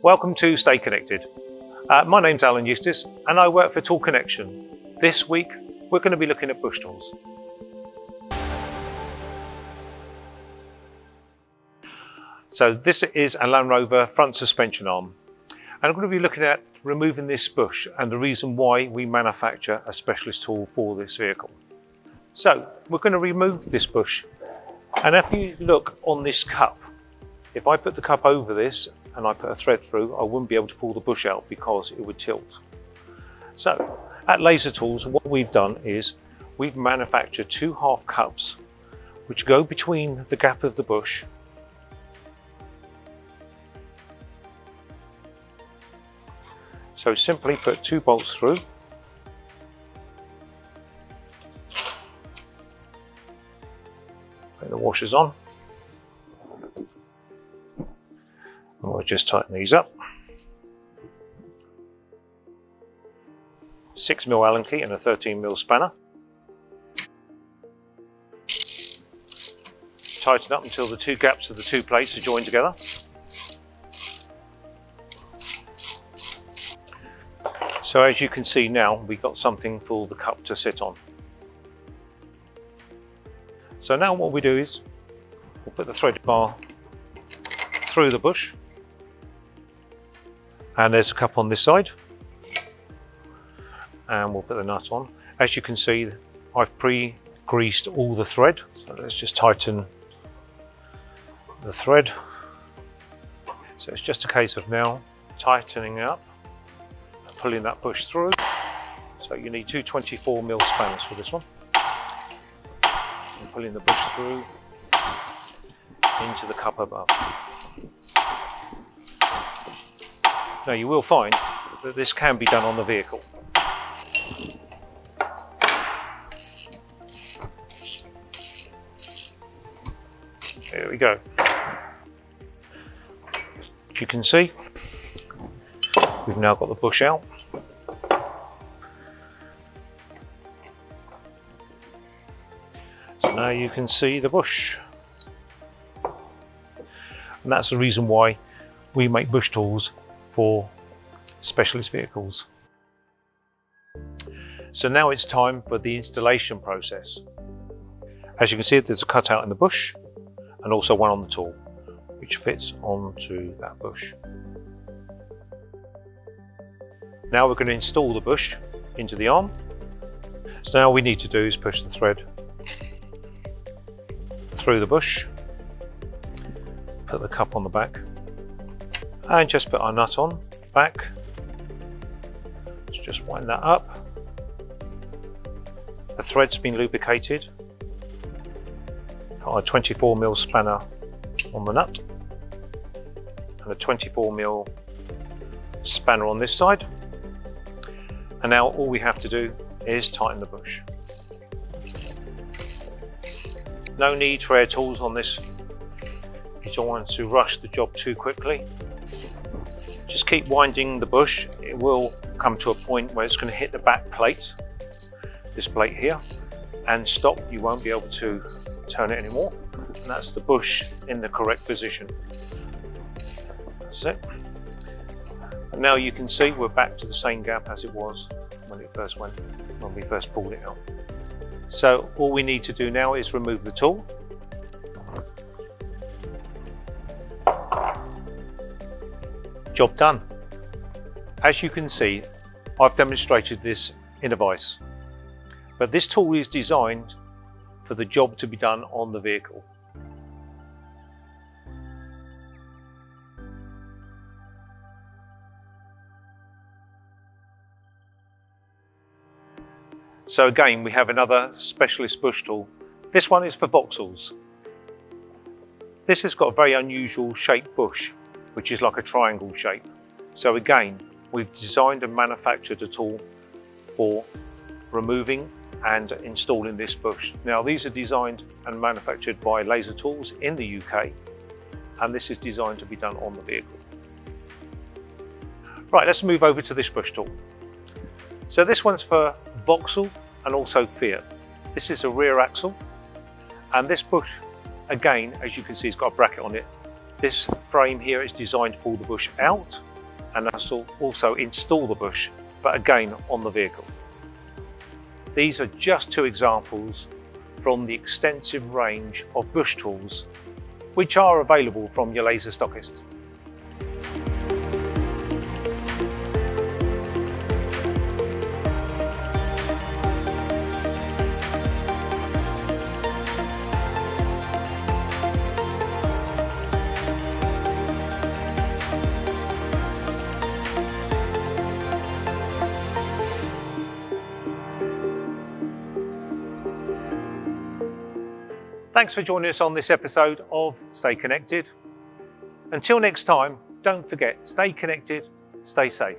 Welcome to Stay Connected. My name's Alan Eustace and I work for Tool Connection. This week we're going to be looking at bush tools. So this is a Land Rover front suspension arm, and I'm going to be looking at removing this bush and the reason why we manufacture a specialist tool for this vehicle. So we're going to remove this bush, and if you look on this cup, if I put the cup over this and I put a thread through, I wouldn't be able to pull the bush out because it would tilt. So at Laser Tools, what we've done is we've manufactured two half cups which go between the gap of the bush So simply put two bolts through, put the washers on, and we'll just tighten these up. 6mm Allen key and a 13mm spanner. Tighten up until the two gaps of the two plates are joined together. So as you can see now, we've got something for the cup to sit on. So now what we do is we'll put the thread bar through the bush, and there's a cup on this side, and we'll put the nut on. As you can see, I've pre-greased all the thread, so let's just tighten the thread. So it's just a case of now tightening it up, pulling that bush through. So you need two 24mm spanners for this one. And pulling the bush through into the cup above. Now you will find that this can be done on the vehicle. There we go. As you can see, we've now got the bush out. So now you can see the bush. And that's the reason why we make bush tools for specialist vehicles. So now it's time for the installation process. As you can see, there's a cutout in the bush and also one on the tool, which fits onto that bush. Now we're going to install the bush into the arm. So now all we need to do is push the thread through the bush, put the cup on the back, and just put our nut on back. Let's just wind that up. The thread's been lubricated. Got a 24mm spanner on the nut and a 24mm spanner on this side. And now all we have to do is tighten the bush. No need for air tools on this. You don't want to rush the job too quickly. Just keep winding the bush. It will come to a point where it's going to hit the back plate, this plate here, and stop. You won't be able to turn it anymore. And that's the bush in the correct position. That's it. And now you can see we're back to the same gap as it was when we first pulled it out. So all we need to do now is remove the tool. Job done. As you can see, I've demonstrated this in a vise, but this tool is designed for the job to be done on the vehicle. So again, we have another specialist bush tool. This one is for Vauxhalls. This has got a very unusual shaped bush, which is like a triangle shape. So again, we've designed and manufactured a tool for removing and installing this bush. Now these are designed and manufactured by Laser Tools in the UK, and this is designed to be done on the vehicle. Right, let's move over to this bush tool. So this one's for Vauxhall and also Fiat. This is a rear axle, and this bush, again, as you can see, it's got a bracket on it This frame here is designed to pull the bush out and also install the bush, but again on the vehicle. These are just two examples from the extensive range of bush tools which are available from your laser stockist. Thanks for joining us on this episode of Stay Connected. Until next time, don't forget, stay connected, stay safe.